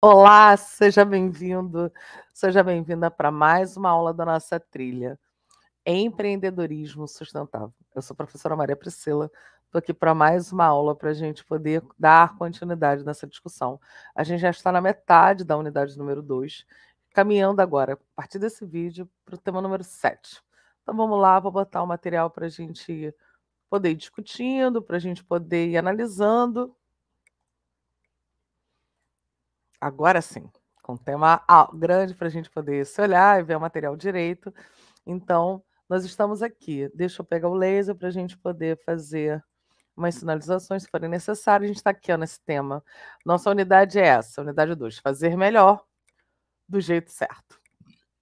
Olá, seja bem-vindo, seja bem-vinda para mais uma aula da nossa trilha Empreendedorismo Sustentável. Eu sou a professora Maria Priscila, estou aqui para mais uma aula para a gente poder dar continuidade nessa discussão. A gente já está na metade da unidade número 2, caminhando agora, a partir desse vídeo, para o tema número 7. Então vamos lá, vou botar o material para a gente poder ir discutindo, para a gente poder ir analisando. Agora sim, com um tema grande para a gente poder se olhar e ver o material direito. Então, nós estamos aqui. Deixa eu pegar o laser para a gente poder fazer umas sinalizações, se forem necessárias. A gente está aqui ó, nesse tema. Nossa unidade é essa, unidade 2, fazer melhor do jeito certo.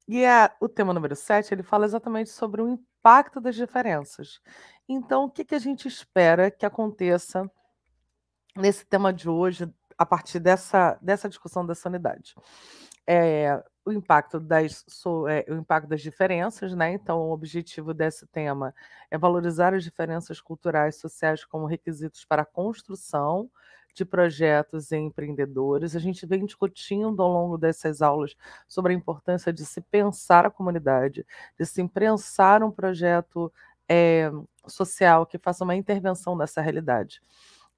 E o tema número 7, ele fala exatamente sobre o impacto das diferenças. Então, o que, que a gente espera que aconteça nesse tema de hoje, a partir dessa discussão dessa unidade? O impacto o impacto das diferenças, né? Então, o objetivo desse tema é valorizar as diferenças culturais e sociais como requisitos para a construção de projetos e empreendedores. A gente vem discutindo ao longo dessas aulas sobre a importância de se pensar a comunidade, de se pensar um projeto social que faça uma intervenção nessa realidade.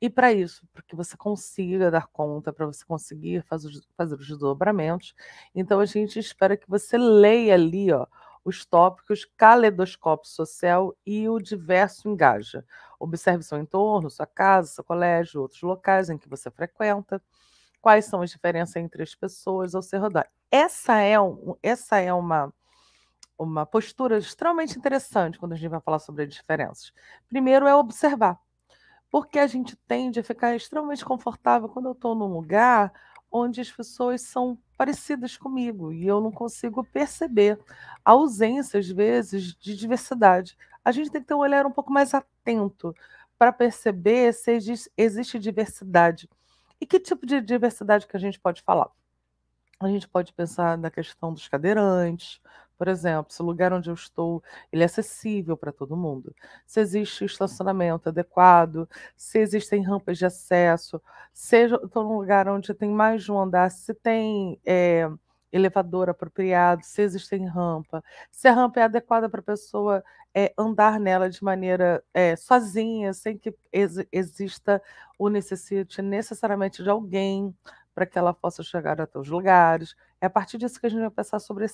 E para isso, para que você consiga dar conta, para você conseguir fazer os desdobramentos, então a gente espera que você leia ali ó, os tópicos caleidoscópio social e o diverso engaja. Observe seu entorno, sua casa, seu colégio, outros locais em que você frequenta, quais são as diferenças entre as pessoas ao seu redor. Essa é uma postura extremamente interessante quando a gente vai falar sobre as diferenças. Primeiro é observar. Porque a gente tende a ficar extremamente confortável quando eu estou num lugar onde as pessoas são parecidas comigo e eu não consigo perceber a ausência, às vezes, de diversidade. A gente tem que ter um olhar um pouco mais atento para perceber se existe diversidade. E que tipo de diversidade que a gente pode falar? A gente pode pensar na questão dos cadeirantes, por exemplo, se o lugar onde eu estou ele é acessível para todo mundo, se existe estacionamento adequado, se existem rampas de acesso, se eu estou num lugar onde tem mais de um andar, se tem elevador apropriado, se existem rampa, se a rampa é adequada para a pessoa andar nela de maneira sozinha, sem que exista ou necessite necessariamente de alguém para que ela possa chegar até os lugares. É a partir disso que a gente vai pensar sobre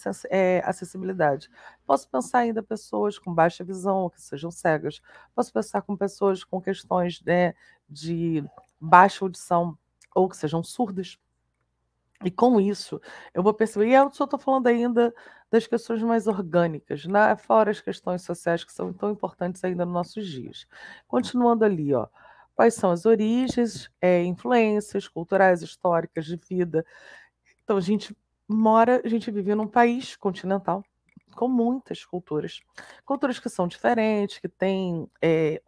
acessibilidade. Posso pensar ainda pessoas com baixa visão, ou que sejam cegas. Posso pensar com pessoas com questões de baixa audição, ou que sejam surdas. E com isso, eu vou perceber, e eu só estou falando ainda das questões mais orgânicas, né? Fora as questões sociais que são tão importantes ainda nos nossos dias. Continuando ali, ó, quais são as origens, influências culturais, históricas, de vida. Então, a gente vive num país continental com muitas culturas que são diferentes, que têm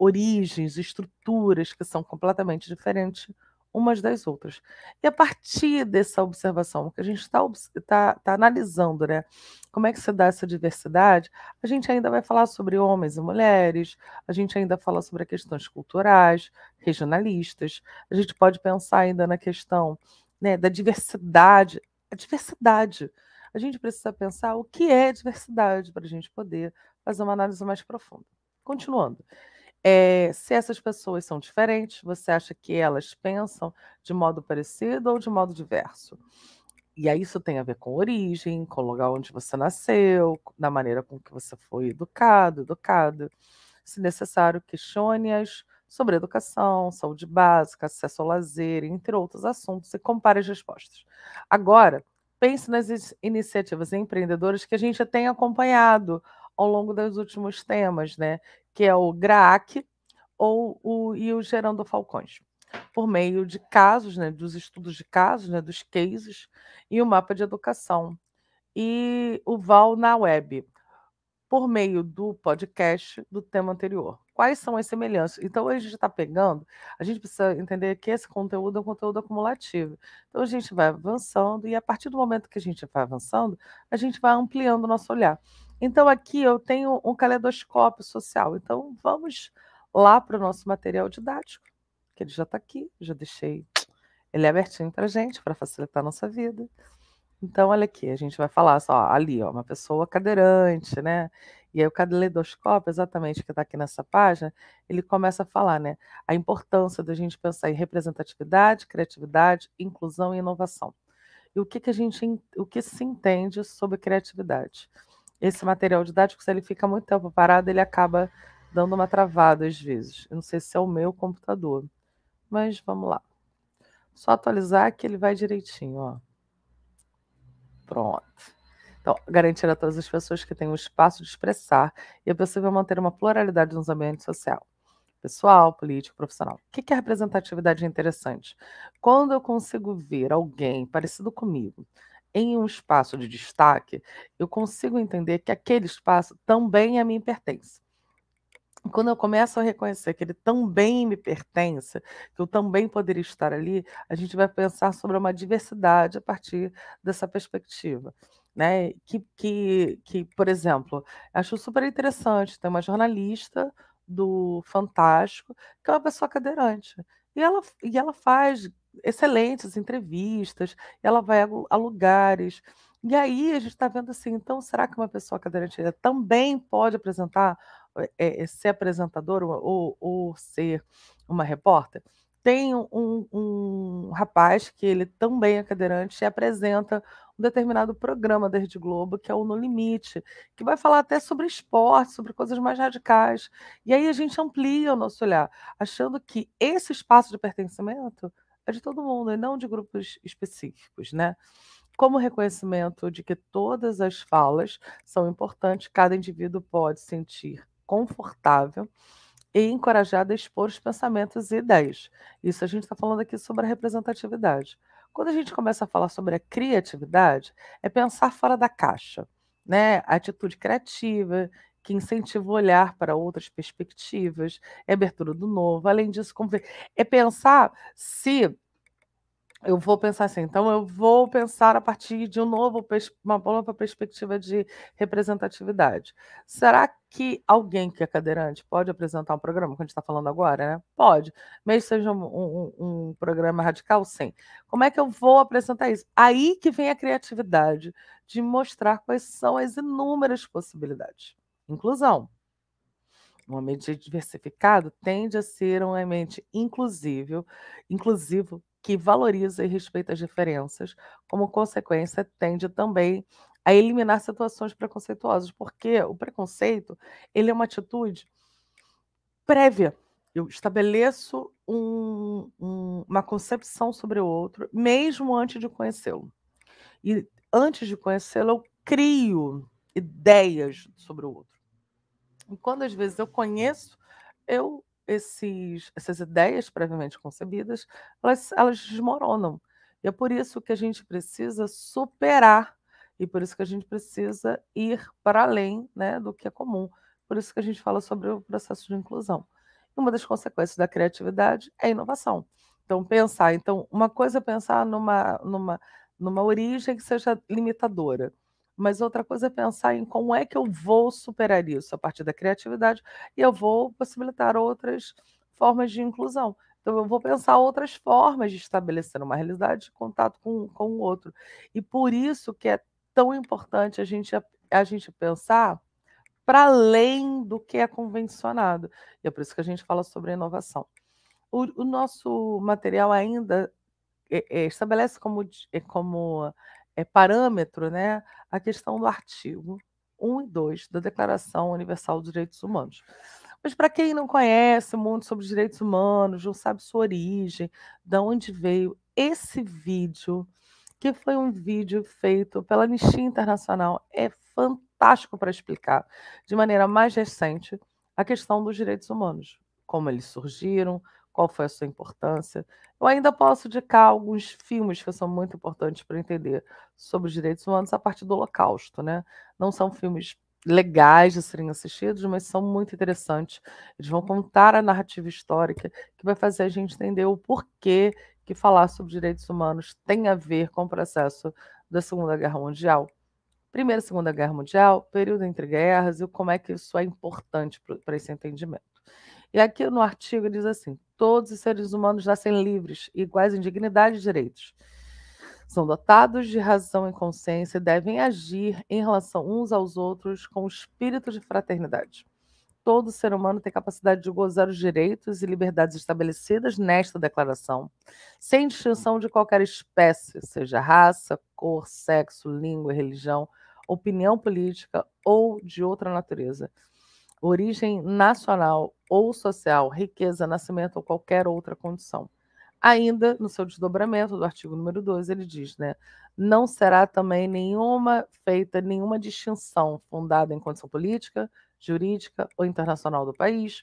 origens, estruturas que são completamente diferentes umas das outras. E a partir dessa observação, que a gente está analisando, né, como é que se dá essa diversidade, a gente ainda vai falar sobre homens e mulheres, a gente ainda fala sobre questões culturais, regionalistas, a gente pode pensar ainda na questão, né, da diversidade. A diversidade. A gente precisa pensar o que é diversidade para a gente poder fazer uma análise mais profunda. Continuando. Se essas pessoas são diferentes, você acha que elas pensam de modo parecido ou de modo diverso? E aí isso tem a ver com origem, com o lugar onde você nasceu, da maneira com que você foi educado, educada. Se necessário, questione-as sobre educação, saúde básica, acesso ao lazer, entre outros assuntos, e compare as respostas. Agora, pense nas iniciativas empreendedoras que a gente já tem acompanhado ao longo dos últimos temas, né? Que é o GRAAC e o Gerando Falcões, por meio de casos, né, dos estudos de casos, né, dos cases, e o mapa de educação. E o Val na web, por meio do podcast do tema anterior. Quais são as semelhanças? Então, a gente está pegando, a gente precisa entender que esse conteúdo é um conteúdo acumulativo. Então, a gente vai avançando, e a partir do momento que a gente vai avançando, a gente vai ampliando o nosso olhar. Então, aqui eu tenho um caleidoscópio social. Então, vamos lá para o nosso material didático, que ele já está aqui, já deixei ele é abertinho para gente, para facilitar a nossa vida. Então, olha aqui, a gente vai falar só, ali, ó, uma pessoa cadeirante, né? E aí o caleidoscópio, exatamente, que está aqui nessa página, ele começa a falar, né? A importância da gente pensar em representatividade, criatividade, inclusão e inovação. E o que se entende sobre criatividade? Esse material didático, se ele fica muito tempo parado, ele acaba dando uma travada às vezes. Eu não sei se é o meu computador, mas vamos lá. Só atualizar que ele vai direitinho, ó. Pronto. Então, garantir a todas as pessoas que têm um espaço de expressar e é possível manter uma pluralidade nos ambientes social, pessoal, político, profissional. O que é representatividade interessante? Quando eu consigo ver alguém parecido comigo em um espaço de destaque, eu consigo entender que aquele espaço também a mim pertence. Quando eu começo a reconhecer que ele também me pertence, que eu também poderia estar ali, a gente vai pensar sobre uma diversidade a partir dessa perspectiva, né. Por exemplo, acho super interessante, tem uma jornalista do Fantástico, que é uma pessoa cadeirante, e ela faz excelentes entrevistas, ela vai a lugares, e aí a gente está vendo assim, então será que uma pessoa cadeirante também pode apresentar ser apresentadora ou ser uma repórter. Tem um rapaz que ele também é cadeirante e apresenta um determinado programa da Rede Globo, que é o No Limite, que vai falar até sobre esporte, sobre coisas mais radicais. E aí a gente amplia o nosso olhar, achando que esse espaço de pertencimento é de todo mundo e não de grupos específicos, né? Como reconhecimento de que todas as falas são importantes, cada indivíduo pode sentir confortável e encorajado a expor os pensamentos e ideias. Isso a gente está falando aqui sobre a representatividade. Quando a gente começa a falar sobre a criatividade, é pensar fora da caixa, né? A atitude criativa, que incentiva o olhar para outras perspectivas, é abertura do novo. Além disso, é pensar se eu vou pensar assim, então eu vou pensar a partir de uma nova perspectiva de representatividade. Será que alguém que é cadeirante pode apresentar um programa, como a gente está falando agora, né? Pode, mesmo que seja um programa radical, sim. Como é que eu vou apresentar isso? Aí que vem a criatividade de mostrar quais são as inúmeras possibilidades. Inclusão. Um ambiente diversificado tende a ser um ambiente inclusivo que valoriza e respeita as diferenças, como consequência, tende também a eliminar situações preconceituosas, porque o preconceito, ele é uma atitude prévia. Eu estabeleço uma concepção sobre o outro, mesmo antes de conhecê-lo. E antes de conhecê-lo, eu crio ideias sobre o outro. E quando às vezes eu conheço, essas ideias previamente concebidas, elas desmoronam. E é por isso que a gente precisa superar, e por isso que a gente precisa ir para além, né, do que é comum. Por isso que a gente fala sobre o processo de inclusão. E uma das consequências da criatividade é a inovação. Então, uma coisa é pensar numa origem que seja limitadora. Mas outra coisa é pensar em como é que eu vou superar isso a partir da criatividade e eu vou possibilitar outras formas de inclusão. Então, eu vou pensar outras formas de estabelecer uma realidade de contato com o outro. E por isso que é tão importante a gente pensar para além do que é convencionado. E é por isso que a gente fala sobre a inovação. O nosso material ainda estabelece como parâmetro, né, a questão do artigo 1 e 2 da Declaração Universal dos Direitos Humanos. Mas para quem não conhece muito sobre os direitos humanos, não sabe sua origem, de onde veio esse vídeo, que foi um vídeo feito pela Anistia Internacional, é fantástico para explicar, de maneira mais recente, a questão dos direitos humanos, como eles surgiram, qual foi a sua importância. Eu ainda posso indicar alguns filmes que são muito importantes para entender sobre os direitos humanos a partir do Holocausto, né? Não são filmes legais de serem assistidos, mas são muito interessantes. Eles vão contar a narrativa histórica que vai fazer a gente entender o porquê que falar sobre direitos humanos tem a ver com o processo da Segunda Guerra Mundial. Primeira e Segunda Guerra Mundial, período entre guerras e como é que isso é importante para esse entendimento. E aqui no artigo diz assim: todos os seres humanos nascem livres, iguais em dignidade e direitos. São dotados de razão e consciência e devem agir em relação uns aos outros com espírito de fraternidade. Todo ser humano tem capacidade de gozar os direitos e liberdades estabelecidas nesta declaração, sem distinção de qualquer espécie, seja raça, cor, sexo, língua, religião, opinião política ou de outra natureza, origem nacional ou social, riqueza, nascimento ou qualquer outra condição. Ainda, no seu desdobramento do artigo número 2, ele diz, né, não será também feita nenhuma distinção fundada em condição política, jurídica ou internacional do país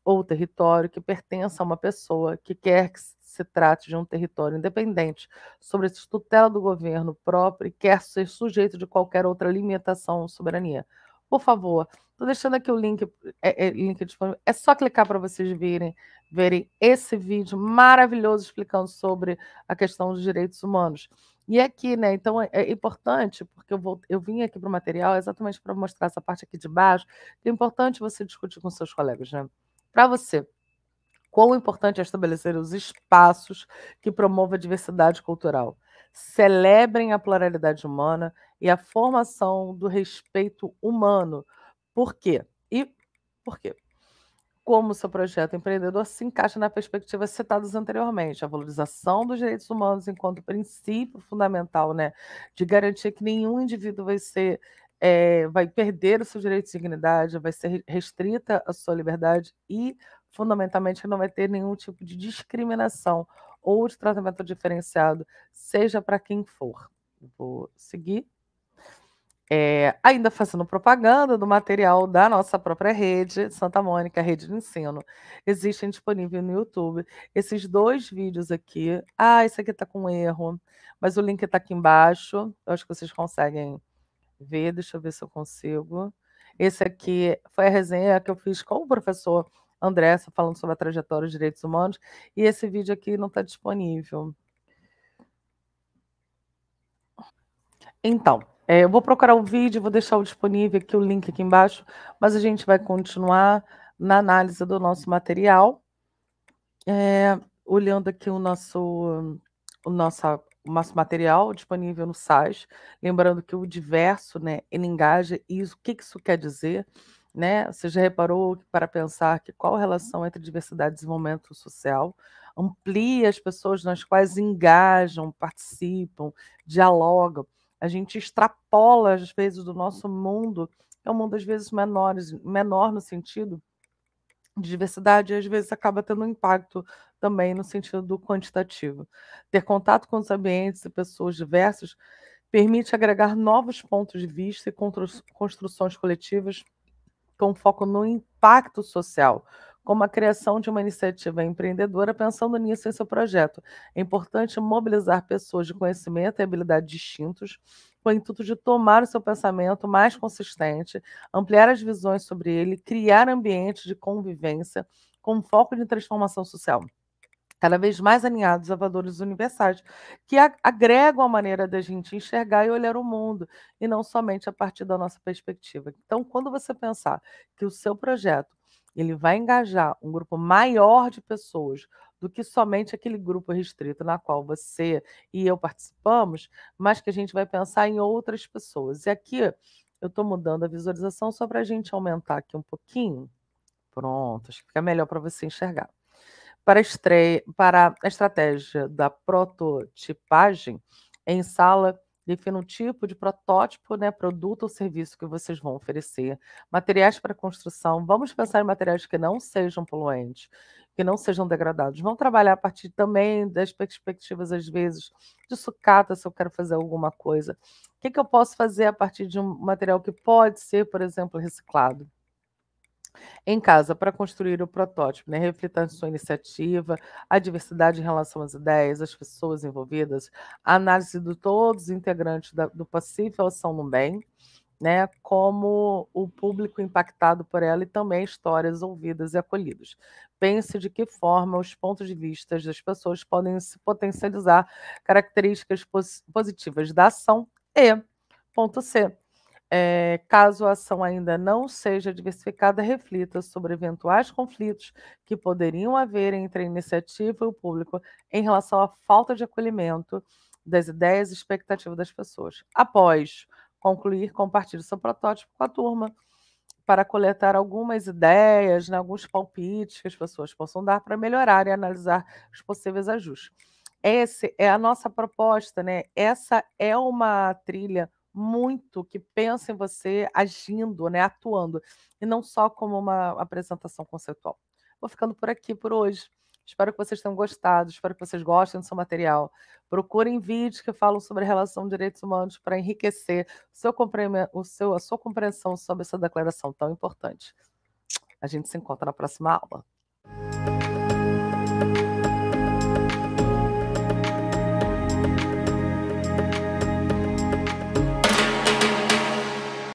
ou território que pertença a uma pessoa que quer que se trate de um território independente, sobre a tutela do governo próprio e quer ser sujeito de qualquer outra limitação ou soberania. Por favor, estou deixando aqui o link disponível. É só clicar para vocês verem esse vídeo maravilhoso explicando sobre a questão dos direitos humanos. E aqui, né? Então é importante, porque eu vim aqui para o material exatamente para mostrar essa parte aqui de baixo, que é importante você discutir com seus colegas, né? Para você, quão importante é estabelecer os espaços que promovam a diversidade cultural, celebrem a pluralidade humana e a formação do respeito humano. Por quê? E por quê? Como o seu projeto empreendedor se encaixa na perspectiva citadas anteriormente, a valorização dos direitos humanos enquanto princípio fundamental, né, de garantir que nenhum indivíduo vai perder os seus direitos de dignidade, vai ser restrita a sua liberdade e, fundamentalmente, não vai ter nenhum tipo de discriminação ou de tratamento diferenciado, seja para quem for. Vou seguir. Ainda fazendo propaganda do material da nossa própria rede, Santa Mônica, Rede de Ensino. Existem disponível no YouTube esses 2 vídeos aqui. Esse aqui está com erro, mas o link está aqui embaixo. Eu acho que vocês conseguem ver, deixa eu ver se eu consigo. Esse aqui foi a resenha que eu fiz com o professor Andressa, falando sobre a trajetória dos direitos humanos, e esse vídeo aqui não está disponível. Então, eu vou procurar o vídeo, vou deixar o disponível aqui, o link aqui embaixo, mas a gente vai continuar na análise do nosso material, olhando aqui o nosso material disponível no site. Lembrando que o diverso, né, ele engaja, e o que isso quer dizer, né? Você já reparou para pensar que qual a relação entre diversidade e desenvolvimento social? Amplia as pessoas nas quais engajam, participam, dialogam. A gente extrapola, às vezes, do nosso mundo, que é um mundo, às vezes, menor no sentido de diversidade, e às vezes acaba tendo um impacto também no sentido do quantitativo. Ter contato com os ambientes e pessoas diversas permite agregar novos pontos de vista e construções coletivas com foco no impacto social, como a criação de uma iniciativa empreendedora pensando nisso em seu projeto. É importante mobilizar pessoas de conhecimento e habilidade distintos, com o intuito de tomar o seu pensamento mais consistente, ampliar as visões sobre ele, criar ambientes de convivência com foco de transformação social cada vez mais alinhados a valores universais, que agregam a maneira da gente enxergar e olhar o mundo, e não somente a partir da nossa perspectiva. Então, quando você pensar que o seu projeto ele vai engajar um grupo maior de pessoas do que somente aquele grupo restrito na qual você e eu participamos, mas que a gente vai pensar em outras pessoas. E aqui eu estou mudando a visualização só para a gente aumentar aqui um pouquinho. Pronto, acho que fica melhor para você enxergar. Para a estratégia da prototipagem, em sala, defina o tipo de protótipo, né, produto ou serviço que vocês vão oferecer. Materiais para construção, vamos pensar em materiais que não sejam poluentes, que não sejam degradados. Vamos trabalhar a partir também das perspectivas, às vezes, de sucata, se eu quero fazer alguma coisa. O que eu posso fazer a partir de um material que pode ser, por exemplo, reciclado? Em casa, para construir o protótipo, né? Reflita a sua iniciativa, a diversidade em relação às ideias, as pessoas envolvidas, a análise de todos os integrantes do possível ação no bem, né? Como o público impactado por ela e também histórias ouvidas e acolhidas. Pense de que forma os pontos de vista das pessoas podem se potencializar características positivas da ação e, ponto C, Caso a ação ainda não seja diversificada, reflita sobre eventuais conflitos que poderiam haver entre a iniciativa e o público em relação à falta de acolhimento das ideias e expectativas das pessoas. Após concluir, compartilhe seu protótipo com a turma para coletar algumas ideias, né, alguns palpites que as pessoas possam dar para melhorar e analisar os possíveis ajustes. Essa é a nossa proposta, né? Essa é uma trilha muito que pensa em você agindo, né, atuando, e não só como uma apresentação conceitual. Vou ficando por aqui por hoje. Espero que vocês tenham gostado, espero que vocês gostem do seu material. Procurem vídeos que falam sobre a relação de direitos humanos para enriquecer a sua compreensão sobre essa declaração tão importante. A gente se encontra na próxima aula.